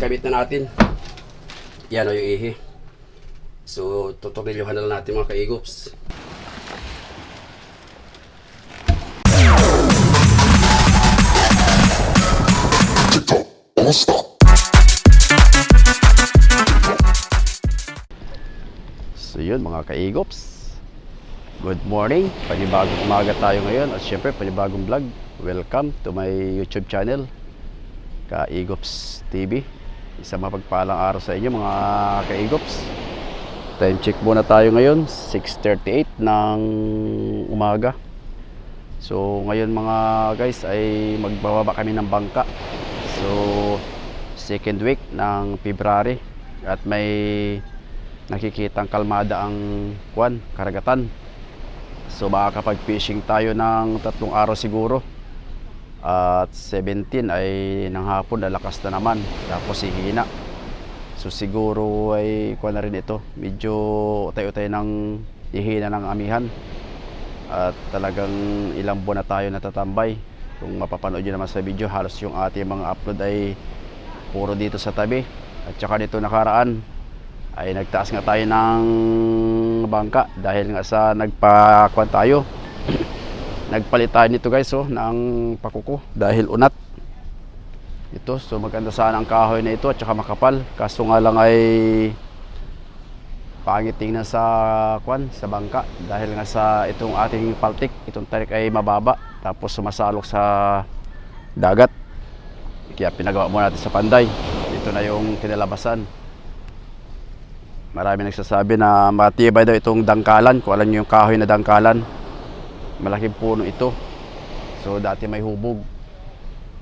ikabit na natin. Yan o yung ihi. So, tuturilyohan na lang natin mga kaigops. So yun mga kaigops, good morning, panibagong umaga tayo ngayon at syempre panibagong vlog. Welcome to my YouTube channel, Kaigops TV. Isang mapagpalang araw sa inyo mga kaigops. Time check muna tayo ngayon, 6:38 ng umaga. So ngayon mga guys ay magbababa kami ng bangka. So second week ng February at may nakikitang kalmada ang karagatan. So makakapag-fishing tayo ng 3 araw siguro. At 17 ay ng hapon lalakas na naman, tapos hihina. So siguro ay na rin ito, medyo utay-utay ng hihina ng amihan. At talagang ilang buwan na tayo natatambay. Kung mapapanood nyo naman sa video, halos yung ating mga upload ay puro dito sa tabi. At saka dito nakaraan ay nagtaas nga tayo ng bangka dahil nga sa nagpakuan tayo. Nagpalit tayo nito guys ng pakuko dahil unat ito. So maganda sana ang kahoy na ito at saka makapal, kaso nga lang ay pangit tingnan sa sa bangka dahil nga sa itong ating paltik, itong tarik ay mababa tapos sumasalok sa dagat, kaya pinagawa muna natin sa panday. Ito na yung kinalabasan. Marami nagsasabi na matibay daw itong dangkalan. Kung alam nyo yung kahoy na dangkalan, malaking puno ito. So dati may hubog,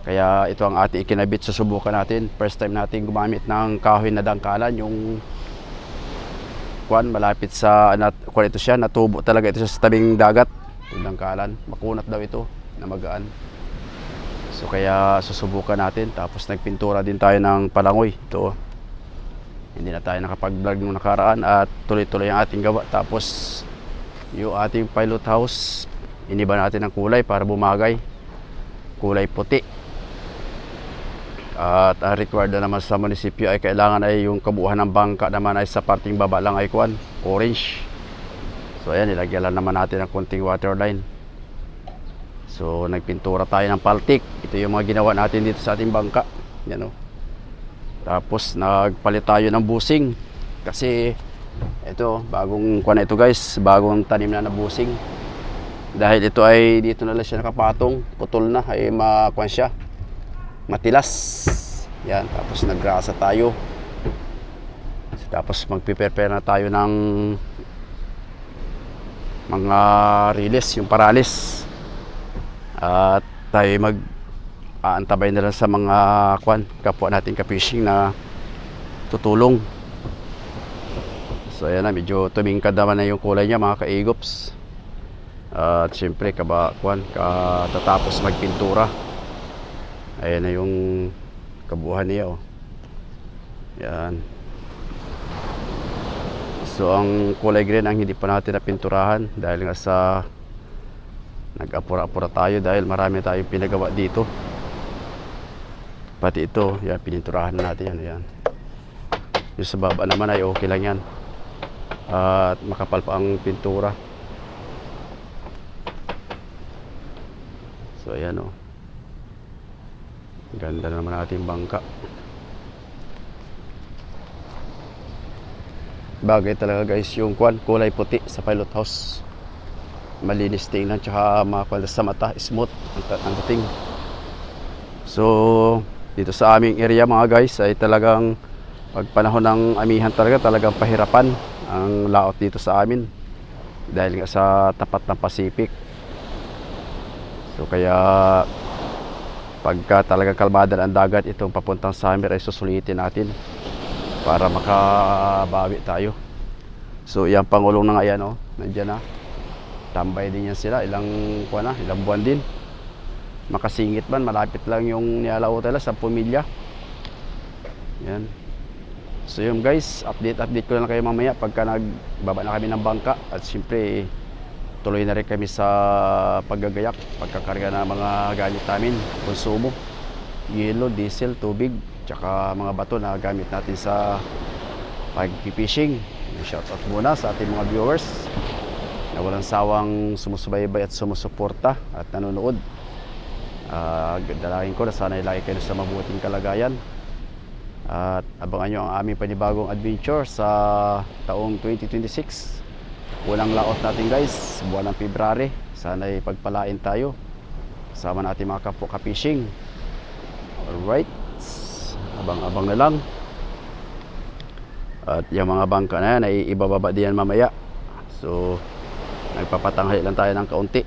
kaya ito ang ating ikinabit. Susubukan natin, first time natin gumamit ng kahoy na dangkalan. Yung malapit sa ito siya, natubo talaga ito sa tabing dagat. Yung dangkalan, makunat daw ito na magaan. So kaya susubukan natin. Tapos nagpintura din tayo ng palangoy. Ito, hindi na tayo nakapag-vlog nung nakaraan at tuloy-tuloy ang ating gawa. Tapos yung ating pilot house, iniba natin ng kulay para bumagay, kulay puti. At ang required na naman sa munisipyo ay kailangan ay yung kabuuan ng bangka naman ay sa parting baba lang ay orange. So ayan, nilagyan lang naman natin ng konting waterline. So nagpintura tayo ng paltik. Ito yung mga ginawa natin dito sa ating bangka. Yan o. Tapos nagpalit tayo ng busing kasi ito bagong ito guys, bagong tanim na busing. Dahil ito ay dito na lang siya nakapatong, putol na, ay siya, matilas. Yan, tapos naggrasa tayo. Tapos magpe-prepare na tayo ng mga release, yung paralis. At tayo aantabay na lang sa mga kapwa natin ka-fishing na tutulong. So ayan na, medyo tumingkad naman na yung kulay niya mga kaigops. At syempre katatapos magpintura. Ayan na yung kabuuan niya Yan. So ang kulay green ang hindi pa natin napinturahan dahil nga sa nag-apura-apura tayo dahil marami tayong pinagawa dito. Pati ito, yan, pininturahan natin yan. Yung sa baba naman ay okay lang yan. At makapal pa ang pintura. So ayan ganda naman ating bangka. Bagay talaga guys yung kulay puti sa pilot house. Malinis tingnan, tsaka makakwala sa mata, smooth ang dating. So dito sa aming area mga guys ay talagang pag panahon ng amihan talagang pahirapan ang laot dito sa amin dahil nga sa tapat ng Pacific. So kaya pagka talagang kalmada ang dagat itong papuntang summer ay susulitin natin para makabawi tayo. So yan pangulong na nga yan nandiyan na, tambay din yan sila, ilang buwan din. Makasingit man, malapit lang yung nialaw tala sa pumilya. Yan. So yun guys, update ko lang kayo mamaya pagka nagbaba na kami ng bangka. At siyempre tuloy na rin kami sa paggagayak, pagkakarga ng mga gamit namin, konsumo, yelo, diesel, tubig, tsaka mga bato na gamit natin sa pag-fishing. Shoutout muna sa ating mga viewers na walang sawang sumusubaybay at sumusuporta at nanonood. Dalangin ko na sana lagi kayo sa mabuting kalagayan at abangan nyo ang aming panibagong adventure sa taong 2026. Unang laot natin guys, buwan ng February. Sana pagpalain tayo kasama natin mga kapwa ka-fishing. Alright, abang-abang na lang. At yung mga bangka na yan ay ibababa din yan mamaya. So nagpapatanghali lang tayo ng kaunti.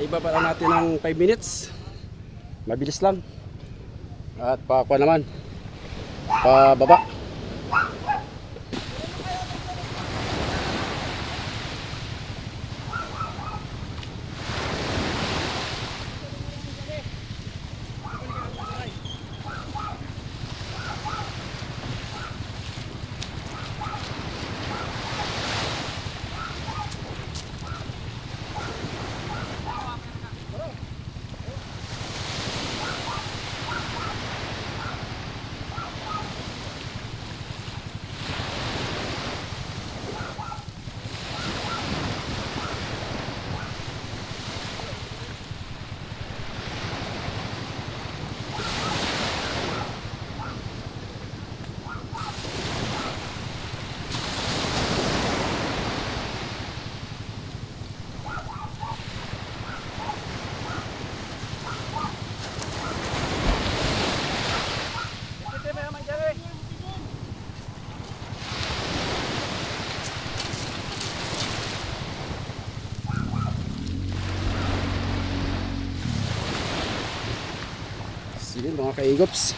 Ibaba lang natin ng 5 minutes. Mabilis lang. At pakuha naman. Pababa. Sige mga kaigops,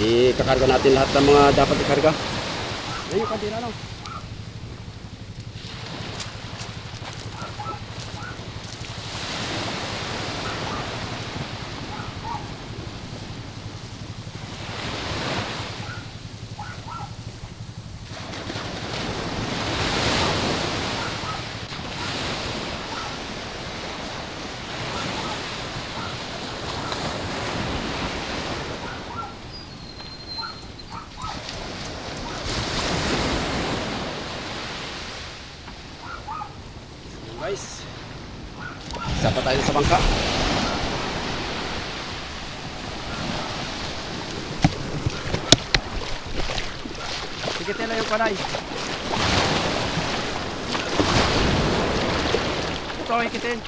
Ikakarga natin lahat ng mga dapat ikarga. Ayun yung kandila, no? Guys, isa pa tayo sa bangka. Sikitin lang yung panay. Ito, ikitin.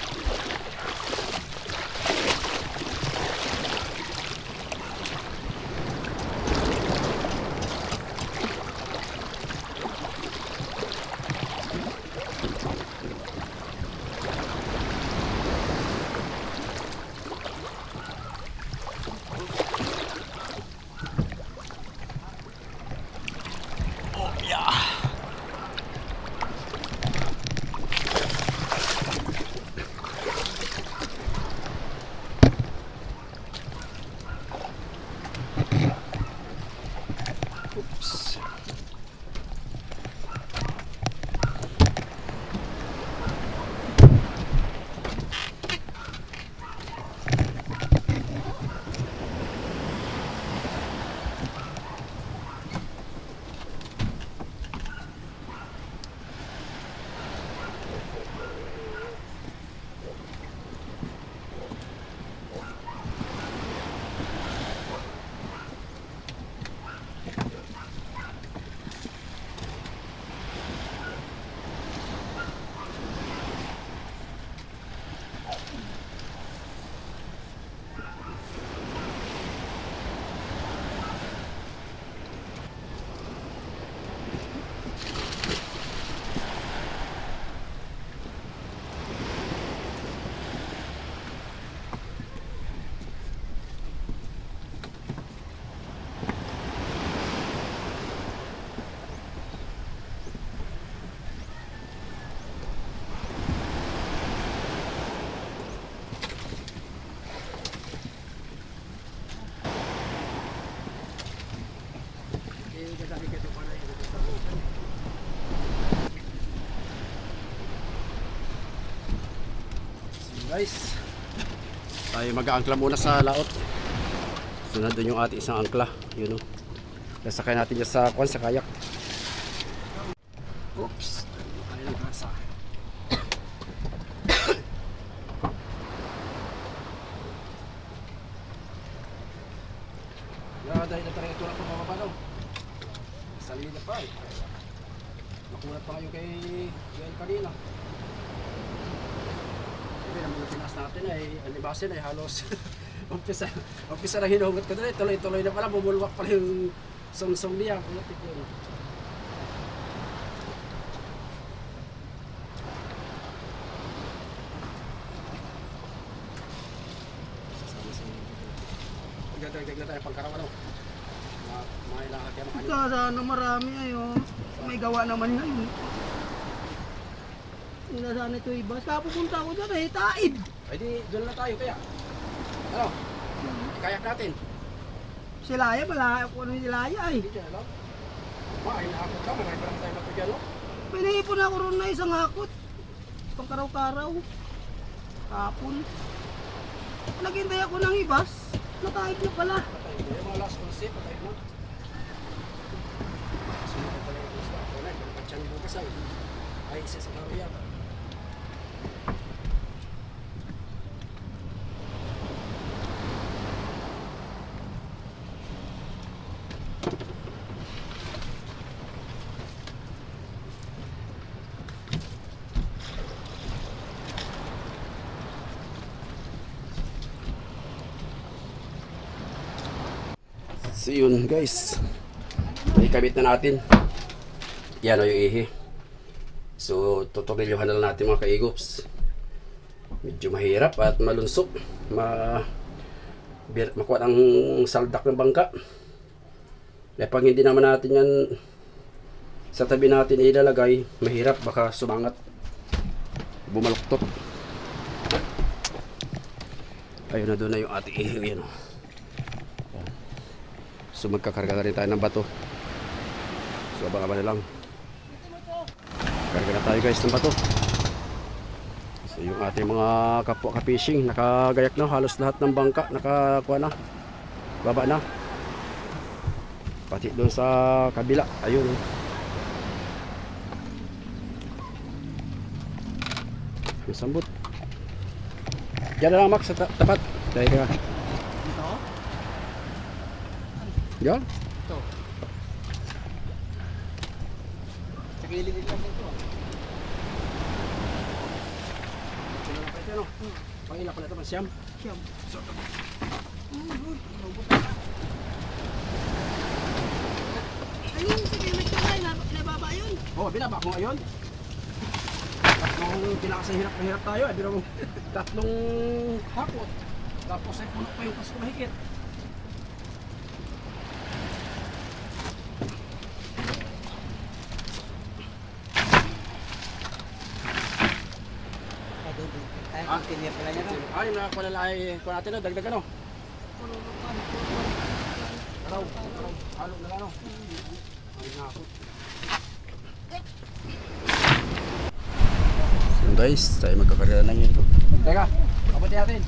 Oops. Guys, tayo mag-aangkla muna sa laot. So nandun yung ating isang angkla, yun o. Nasakay natin dyan sa kwan, sa kayak. Oops, tayo ng grasa. Dahil na talaga ito lang po bababa daw. Salina pa eh. Nakulat pa kayo kay Joel kanina. Ang pinas natin ay alibasin ay halos umpisa na hinugot ko doon, tuloy-tuloy na pala, bumulwak pala yung song-song niya. Pulatik yun. Dagdag na tayo pagkarawan, no? Mga ilang hati ang kanina. Sana marami ayo. May gawa naman yan. Hindi na sana ito iba. Kaya pupunta ako dyan eh, taid. Ay di, doon na tayo kaya. Ano? Kayak natin. Silaya, malaya ko ano yung silaya ay. Hindi dyan, alam? Ay nakakot ka, marami pa lang tayo matugyan, no? May naipon ako ron na isang hakot. Pangkaraw-karaw. Kapon. Naghintay ako ng ibas. Nataid na pala. Patay mo, yung mga last concept, patay mo. Sino pa lang yung gusto ako na, pagpatsyang bukas ay isa sa laro yan. So yun guys, ikabit na natin. Yan o yung ihi. So tutorilyuhan na lang natin mga kaigops. Medyo mahirap at malunsok. Makuha ng saldak ng bangka. Eh pag hindi naman natin yan sa tabi natin ilalagay, mahirap, baka sumangat, bumaluktot. Ayun na, doon na yung ating ihiw yan. Yan. So magkakarga na rin tayo ng bato. So abang-abang na lang. Karga na tayo guys ng bato. So yung ating mga kapwa ka-fishing, nakagayak na. Halos lahat ng bangka nakakuha na. Baba na. Pati doon sa kabila. Ayun. Yung sambut. Diyan na lang Max sa tapat. Dahil ka. Dito? Diyan. Ito. Sa gilid lang ito. Sino na pwede no? Pangila pala ito man siyam. Siyam. Ayun, sige, nagkakay. Nababa yun. Oh, binaba ko ngayon. Tatlong pinakasahirap na hirap tayo. Biro mo, tatlong hakot. Tapos ay puno pa yung pasko mahigit. Ay, continue pala niya. Ay, nakakulalay ko natin no, dagdag ano. Araw, halo na ano. Ay, nakakot. So guys, tayo magkakarera na ngayon. Teka, kabuti natin.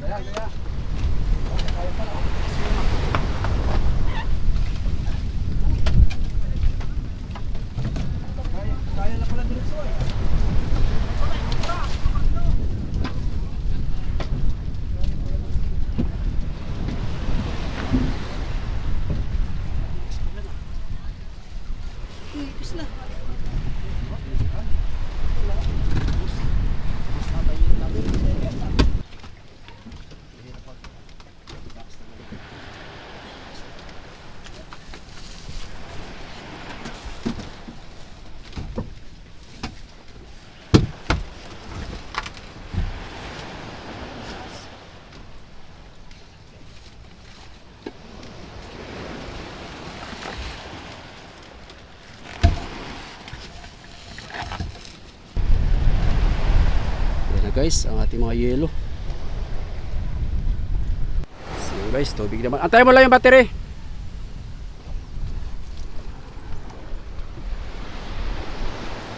Kaya. Kaya pala. Kaya na pala diretso eh. Ipis na. Yan na guys, ang ating mga yelo. So guys, tubig naman. Antayin mo lang yung battery.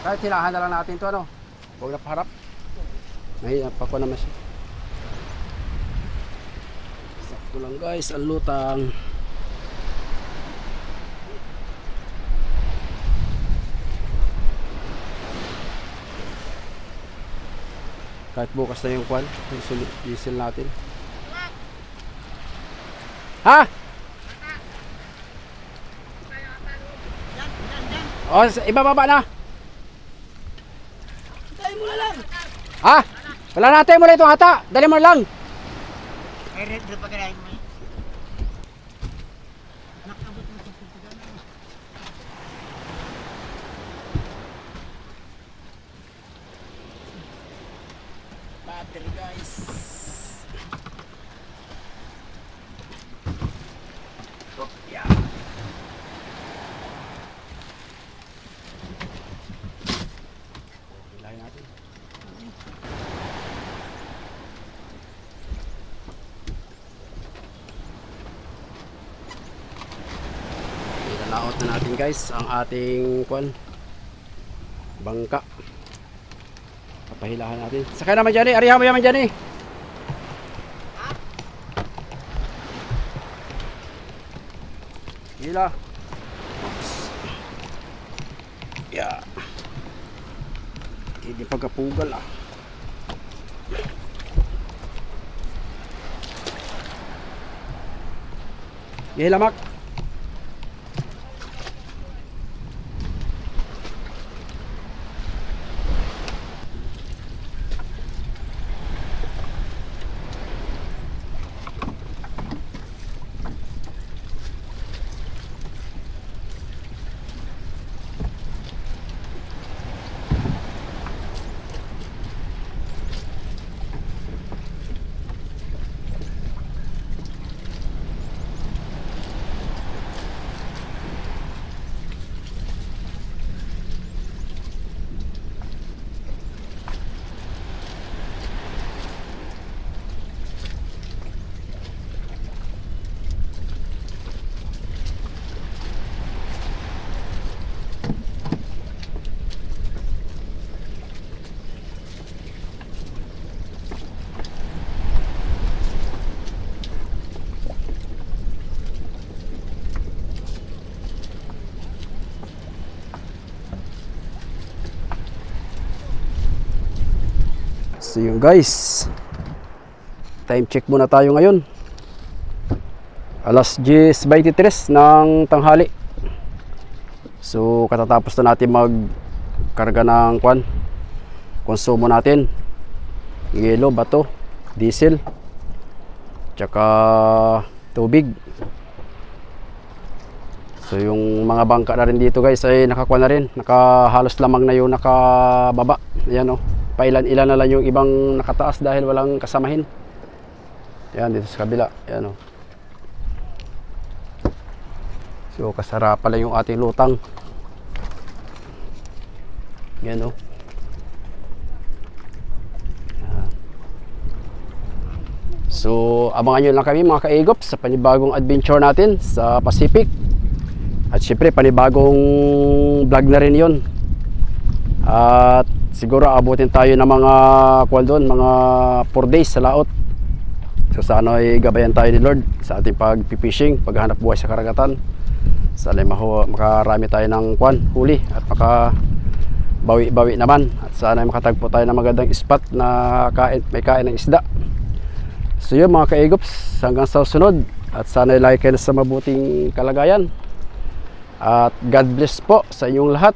Kahit hilahan na lang natin to ano. Huwag na paharap. Mahirap pa ko naman siya. Sakto lang guys, ang lutang. Kahit bukas na yung kwan, yung diesel natin. Ha? Oh, ibababa na. Tayo mo na lang. Ha? Wala natin mo na itong hata. Dali mo lang. Ay, red pa kaya mo. Nakabot mo sa pagkagan. Battery guys. Yeah. Hilahin natin. Ilalaot na natin guys ang ating kwan bangka. Papahilahan natin. Sakay naman dyan eh. Arihan mo yaman dyan eh. Hila. Yeah. Hindi pagkapugal ah. Hilamak. So yun guys, time check muna tayo ngayon. Alas 10:23 ng tanghali. So katatapos na natin magkarga ng konsumo natin. Yelo, bato, diesel, tsaka tubig. So yung mga bangka na rin dito guys ay nakakuha na rin, nakahalos lamang na yung nakababa. Ayan o, pailan-ilan na lang yung ibang nakataas dahil walang kasamahin. Ayan dito sa kabila, ayan o. So kasara pala yung ating lutang. Ayan o. So abangan nyo lang kami mga kaigop sa panibagong adventure natin sa Pacific. At syempre panibagong vlog na rin yun. At siguro abutin tayo ng mga mga 4 days sa laot. So sana ay gabayan tayo ni Lord sa ating pag-fishing, paghanap buhay sa karagatan. Sana makarami tayo ng huli at bawi naman. At sana ay makatagpo tayo ng magandang spot na may kain ng isda. So yun mga kaigops, hanggang sa sunod. At sana ay lagi kayo sa mabuting kalagayan. At God bless po sa inyong lahat.